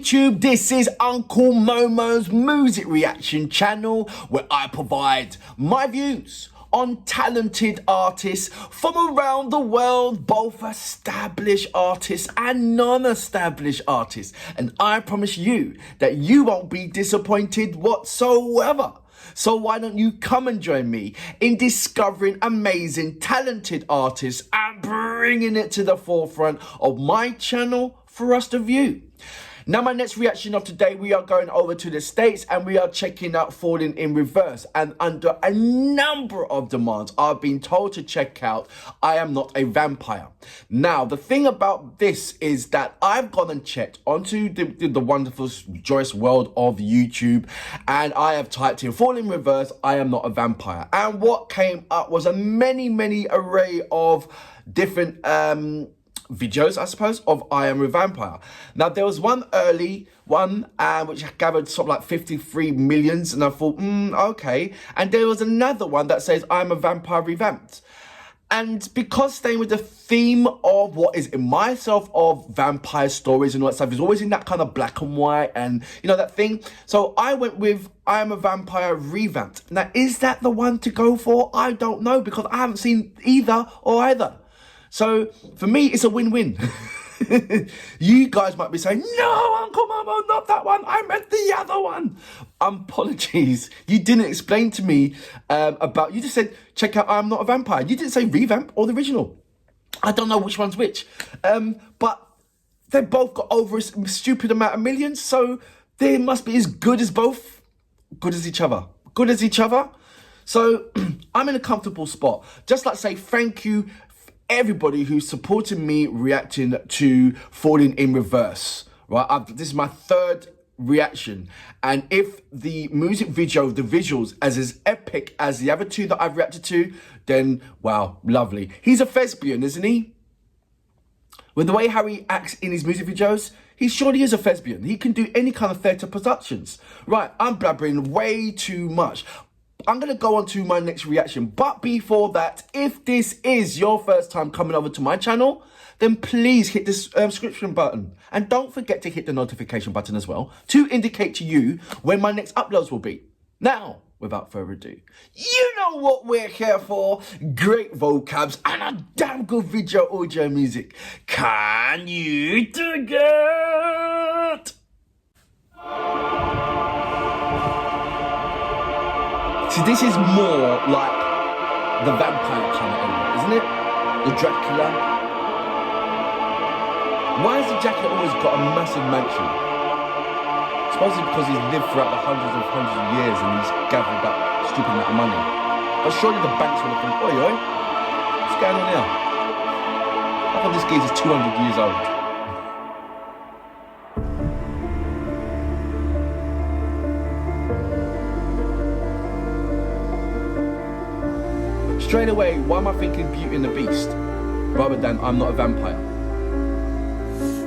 YouTube, this is Uncle Momo's music reaction channel where I provide my views on talented artists from around the world, both established artists and non-established artists. And I promise you that you won't be disappointed whatsoever. So why don't you come and join me in discovering amazing, talented artists and bringing it to the forefront of my channel for us to view. Now, my next reaction of today, we are going over to the States and we are checking out Falling in Reverse. And under a number of demands, I've been told to check out I Am Not a Vampire. Now, the thing about this is that I've gone and checked onto the wonderful, joyous world of YouTube, and I have typed in Falling in Reverse, I Am Not a Vampire. And what came up was a many array of different videos, I suppose, of I Am a Vampire. Now, there was one early one which gathered something like 53 millions, and I thought, okay. And there was another one that says I Am a Vampire Revamped. And because staying with the theme of what is in myself of vampire stories and all that stuff is always in that kind of black and white and, you know, that thing. So I went with I Am a Vampire Revamped. Now, is that the one to go for? I don't know, because I haven't seen either or either. So for me, it's a win-win. You guys might be saying, no, Uncle Momo, not that one. I meant the other one. Apologies. You didn't explain to me you just said, check out I Am Not a Vampire. You didn't say Revamp or the original. I don't know which one's which. But they both got over a stupid amount of millions. So they must be as good as both. Good as each other. Good as each other. So I'm in a comfortable spot. Just like say thank you everybody who's supported me reacting to Falling in Reverse, right? This is my third reaction, and if the music video, the visuals, as epic as the other two that I've reacted to, then wow, lovely. He's a thespian, isn't he? With the way how he acts in his music videos, he surely is a thespian. He can do any kind of theatre productions. Right, I'm blabbering way too much. I'm going to go on to my next reaction. But before that, if this is your first time coming over to my channel, then please hit the subscription button. And don't forget to hit the notification button as well to indicate to you when my next uploads will be. Now, without further ado, you know what we're here for. Great vocabs and a damn good video audio music. Can you dig it? See, this is more like the vampire kind of element, isn't it? The Dracula. Why has the Dracula always got a massive mansion? Supposedly because he's lived throughout the hundreds of years and he's gathered that stupid amount of money. But surely the banks would have thought, oi, what's going on here? I thought this geezer's 200 years old. Straight away, why am I thinking Beauty and the Beast rather than I'm Not a Vampire?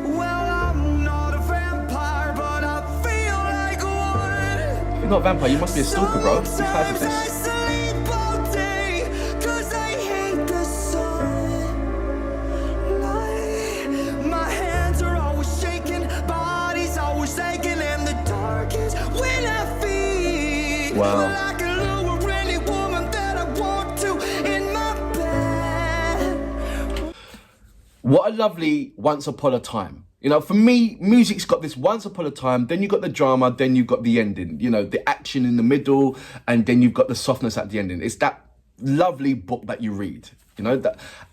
Well, I'm not a vampire, but I feel like one. If you're not a vampire, you must be a stalker, bro. Whose house is this? My hands are always shaking, body's always aching, and the darkest when I feel wow. What a lovely Once Upon a Time. You know, for me, music's got this once upon a time, then you've got the drama, then you've got the ending. You know, the action in the middle, and then you've got the softness at the ending. It's that lovely book that you read, you know.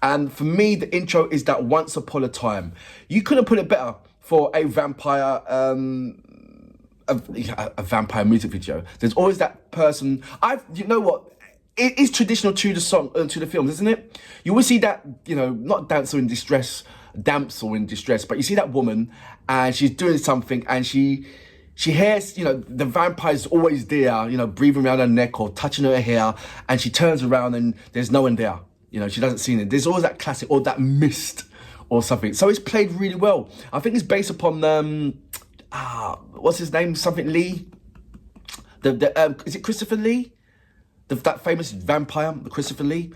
And for me, the intro is that Once Upon a Time. You couldn't put it better for a vampire, a vampire music video. There's always that person. You know what? It is traditional to the song, to the films, isn't it? You will see that, you know, not damsel in distress, but you see that woman and she's doing something and she hears, you know, the vampire's always there, you know, breathing around her neck or touching her hair, and she turns around and there's no one there. You know, she doesn't see it. There's always that classic or that mist or something. So it's played really well. I think it's based upon, what's his name? Something Lee? Is it Christopher Lee? That famous vampire, Christopher Lee.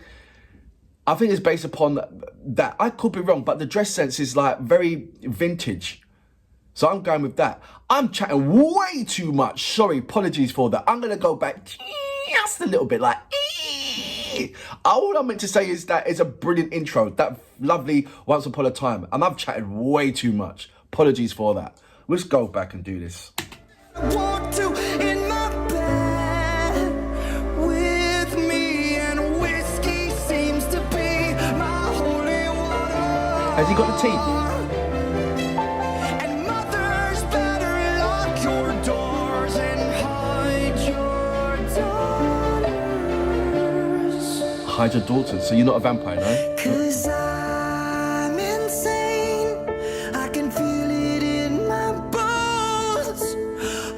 I think it's based upon that. I could be wrong, but the dress sense is like very vintage. So I'm going with that. I'm chatting way too much. Sorry, apologies for that. I'm going to go back just a little bit like... All I meant to say is that it's a brilliant intro. That lovely Once Upon a Time. And I've chatted way too much. Apologies for that. Let's go back and do this. Want to in my bed with me, and whiskey seems to be my holy water. Has he got the teeth? And mothers better lock your doors and hide your daughters. Hide your daughters. So you're not a vampire, no? 'Cause I'm insane. I can feel it in my bones,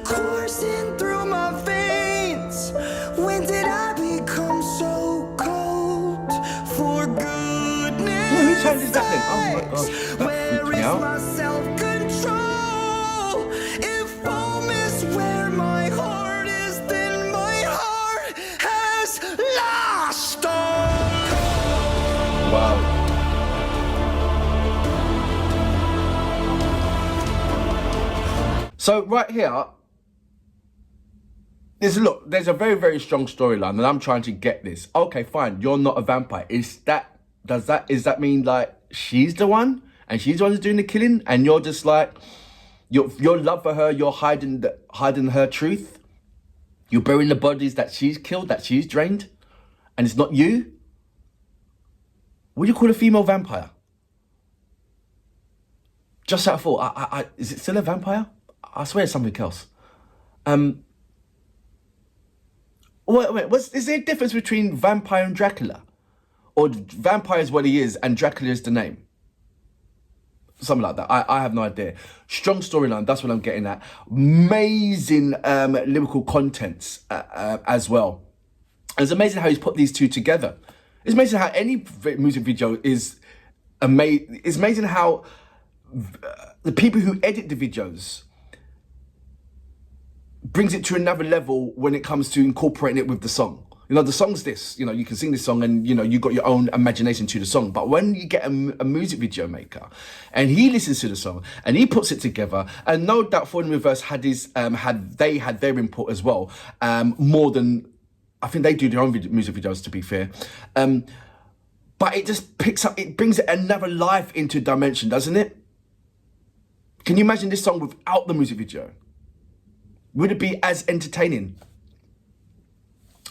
coursing through my veins. When did I become so cold? For goodness Whose hand is that then? Oh my gosh, that where freaked me is out. my self-control? If home is where my heart is, then my heart has lost all. Wow. So right here, there's a very, very strong storyline, and I'm trying to get this. Okay, fine, you're not a vampire. Does that mean like she's the one and she's the one who's doing the killing, and you're just like your love for her, you're hiding her truth. You're burying the bodies that she's killed, that she's drained, and it's not you. What do you call a female vampire? Just out of thought, is it still a vampire? I swear it's something else. Wait, is there a difference between vampire and Dracula? Or vampire is what he is and Dracula is the name? Something like that. I have no idea. Strong storyline, that's what I'm getting at. Amazing lyrical contents as well. And it's amazing how he's put these two together. It's amazing how any music video is amazing. It's amazing how the people who edit the videos brings it to another level when it comes to incorporating it with the song. You know, the song's this, you know, you can sing this song and, you know, you got your own imagination to the song. But when you get a music video maker and he listens to the song and he puts it together, and no doubt Foley in Reverse had his, had their input as well, more than, I think they do their own music videos, to be fair. But it just picks up, it brings another life into dimension, doesn't it? Can you imagine this song without the music video? Would it be as entertaining?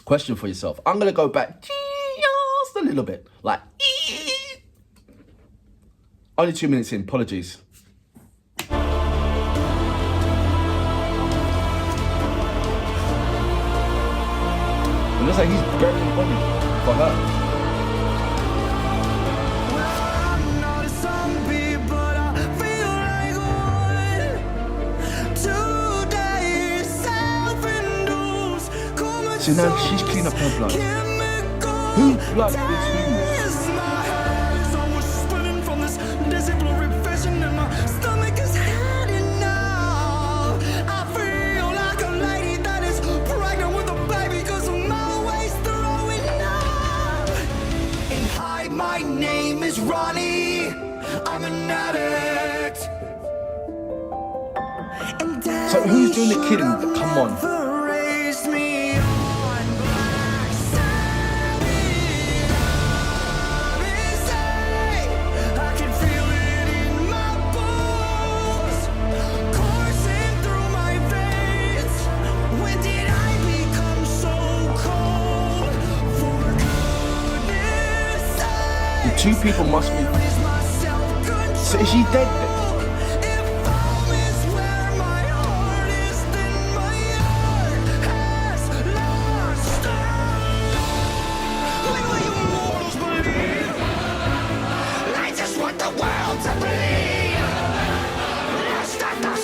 Question for yourself. I'm going to go back just a little bit. Like, only 2 minutes in, apologies. It looks like he's burying the body for her. So now she's cleaning up her blood. Whose blood is whose? My name is Ronnie. I'm an addict. So who's doing the killing? Come on. Two people must be. So is she dead then?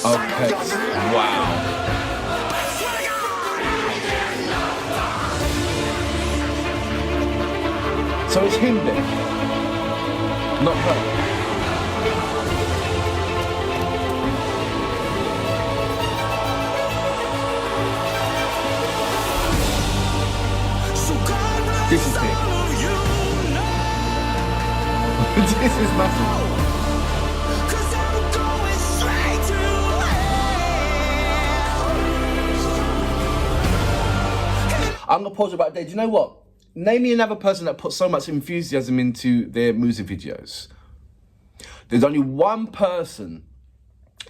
Okay. Wow. So it's him then? Not her. This is big. This is massive. I'm gonna pause about that. Do you know what? Name me another person that puts so much enthusiasm into their music videos. There's only one person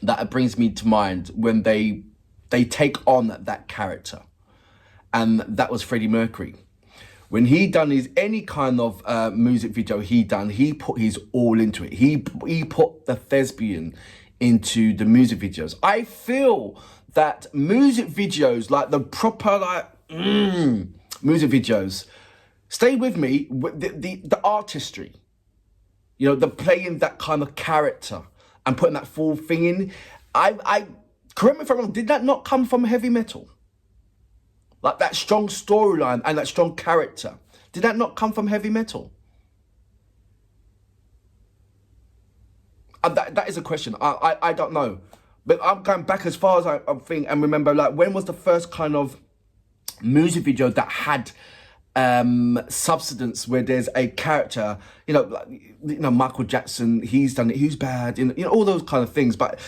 that brings me to mind when they take on that character, and that was Freddie Mercury. When he done any kind of music video he put his all into it. He put the thespian into the music videos. I feel that music videos, like the proper music videos, stay with me, the artistry, you know, the playing that kind of character and putting that full thing in. I correct me if I'm wrong, did that not come from heavy metal? Like that strong storyline and that strong character, did that not come from heavy metal? That is a question. I don't know. But I'm going back as far as I think and remember, like, when was the first kind of music video that had substance, where there's a character, you know, like, you know, Michael Jackson, he's done it, who's bad, you know, all those kind of things. But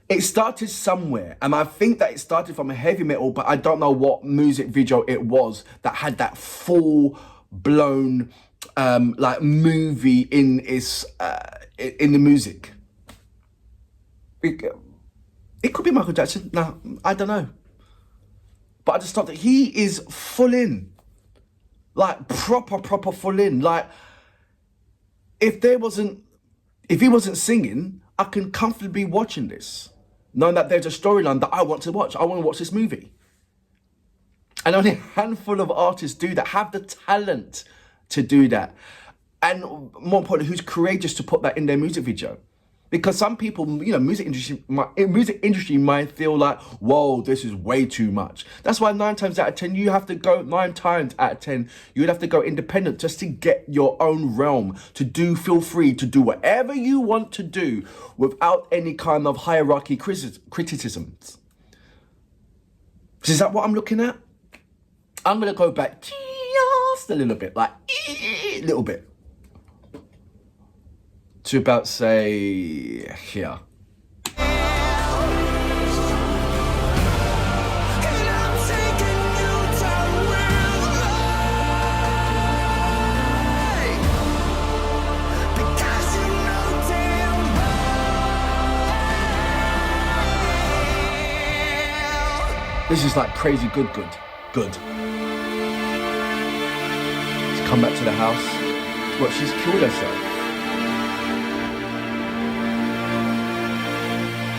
it started somewhere, and I think that it started from a heavy metal, but I don't know what music video it was that had that full blown like movie in its in the music. It could be Michael Jackson. No, I don't know. But I just thought that he is full in. Like proper full in. Like if he wasn't singing, I can comfortably be watching this, knowing that there's a storyline that I want to watch. I want to watch this movie. And only a handful of artists do that, have the talent to do that. And more importantly, who's courageous to put that in their music video. Because some people, you know, music industry might feel like, whoa, this is way too much. That's why 9 times out of 10, you have to go, 9 times out of 10, you would have to go independent just to get your own realm, feel free to do whatever you want to do without any kind of hierarchy criticisms. Is that what I'm looking at? I'm going to go back just a little bit, like a little bit. To about, say, here. This is like crazy good. She's come back to the house. What, she's killed herself.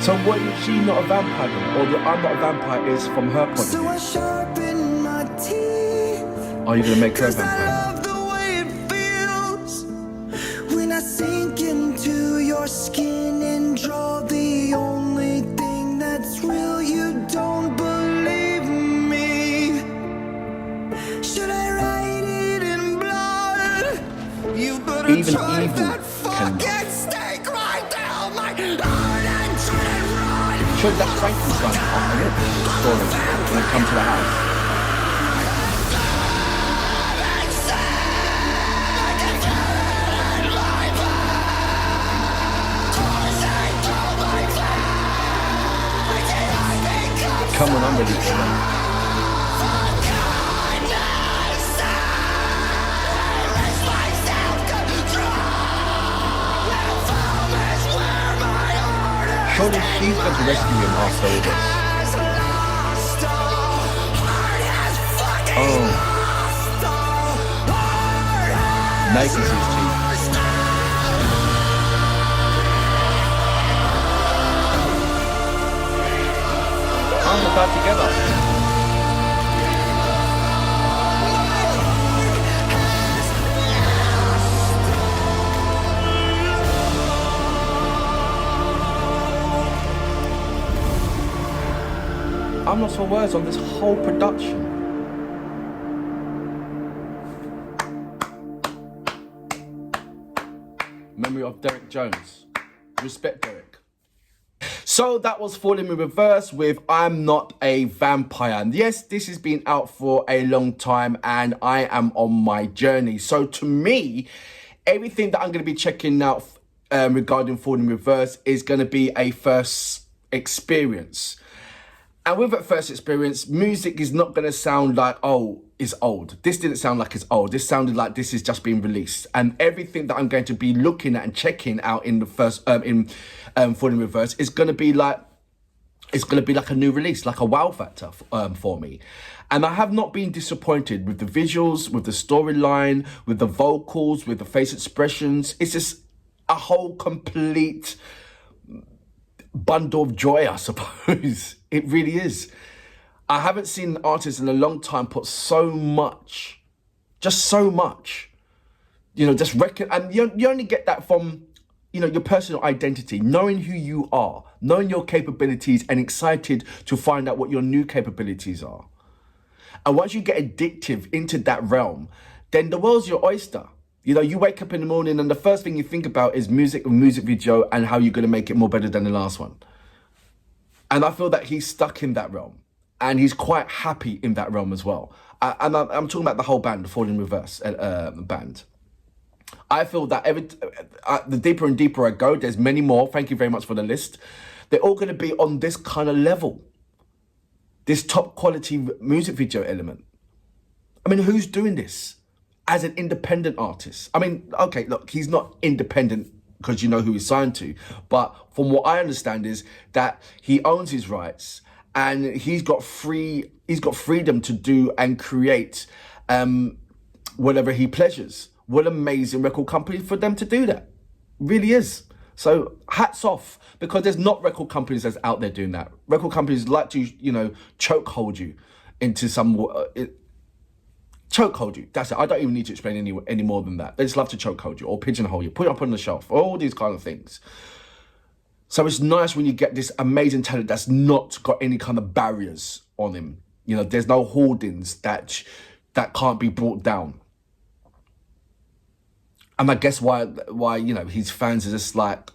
So what, is she not a vampire then? Or the I'm not a vampire is from her point of view? I sharpen my teeth. Are you gonna make her a I vampire? love the way it feels when I sink into your skin and draw the only thing that's real. You don't believe me. Should I write it in blood? You better Even try evil that can fucking stake right down my heart and try to run. Should that Frankenstein on the story when it comes to the house? Come on, I'm ready for that. Surely she's going to rescue him after all this. Oh. Nice is his teeth. Oh, they're back together. I'm lost for words on this whole production. Memory of Derek Jones. Respect Derek. So that was Falling in Reverse with I'm Not a Vampire. And yes, this has been out for a long time and I am on my journey. So to me, everything that I'm going to be checking out regarding Falling in Reverse is going to be a first experience. And with that first experience, music is not going to sound like, oh, it's old. This didn't sound like it's old. This sounded like this is just being released. And everything that I'm going to be looking at and checking out in the first, Fall in Reverse is going to be like, it's going to be like a new release, like a wow factor for me. And I have not been disappointed with the visuals, with the storyline, with the vocals, with the face expressions. It's just a whole complete bundle of joy, I suppose. It really is. I haven't seen an artist in a long time put so much, just so much, you know, just record. And you only get that from, you know, your personal identity, knowing who you are, knowing your capabilities, and excited to find out what your new capabilities are. And once you get addictive into that realm, then the world's your oyster. You know, you wake up in the morning and the first thing you think about is music and music video and how you're going to make it more better than the last one. And I feel that he's stuck in that realm and he's quite happy in that realm as well. And I'm talking about the whole band, the Fall in Reverse band. I feel that the deeper and deeper I go, there's many more. Thank you very much for the list. They're all going to be on this kind of level. This top quality music video element. I mean, who's doing this as an independent artist? I mean, okay, look, he's not independent because you know who he's signed to. But from what I understand is that he owns his rights and he's got freedom to do and create whatever he pleasures. What an amazing record company for them to do that. Really is. So hats off, because there's not record companies that's out there doing that. Record companies like to, you know, chokehold you into some... chokehold you. That's it. I don't even need to explain any more than that. They just love to chokehold you or pigeonhole you, put you up on the shelf, all these kind of things. So it's nice when you get this amazing talent that's not got any kind of barriers on him. You know, there's no hoardings that can't be brought down. And I guess why you know, his fans are just like...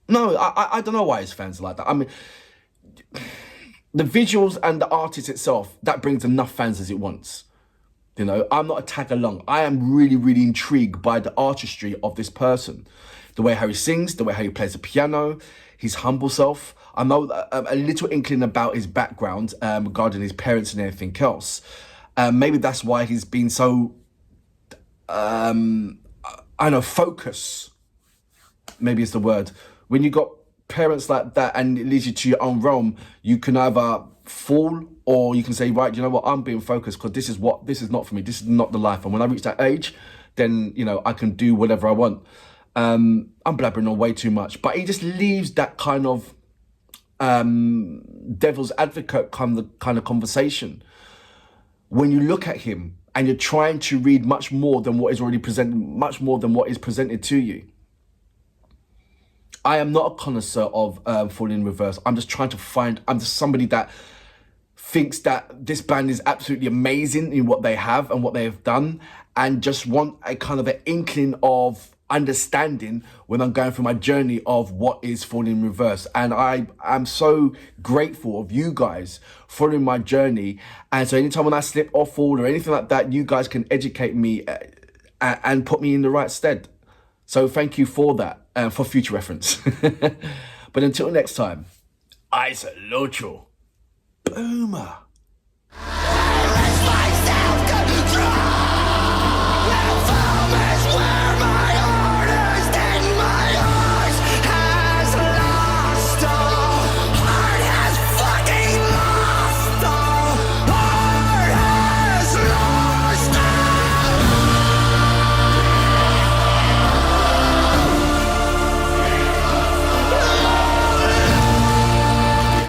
No, I don't know why his fans are like that. I mean, the visuals and the artist itself, that brings enough fans as it wants. You know, I'm not a tag along. I am really, really intrigued by the artistry of this person. The way how he sings, the way how he plays the piano, his humble self. I know a little inkling about his background regarding his parents and everything else. Maybe that's why he's been so, focus. Maybe it's the word. When you got parents like that and it leads you to your own realm, you can either fall or you can say, right, you know what, I'm being focused because this is not for me. This is not the life. And when I reach that age, then, you know, I can do whatever I want. I'm blabbering on way too much, but he just leaves that kind of devil's advocate kind of conversation. When you look at him and you're trying to read much more than what is already presented, much more than what is presented to you. I am not a connoisseur of Fall in Reverse. I'm just somebody that thinks that this band is absolutely amazing in what they have and what they have done, and just want a kind of an inkling of understanding when I'm going through my journey of what is Fall in Reverse. And I'm so grateful of you guys following my journey. And so anytime when I slip or fall or anything like that, you guys can educate me and put me in the right stead. So thank you for that, for future reference. But until next time, I salute you. Boomer.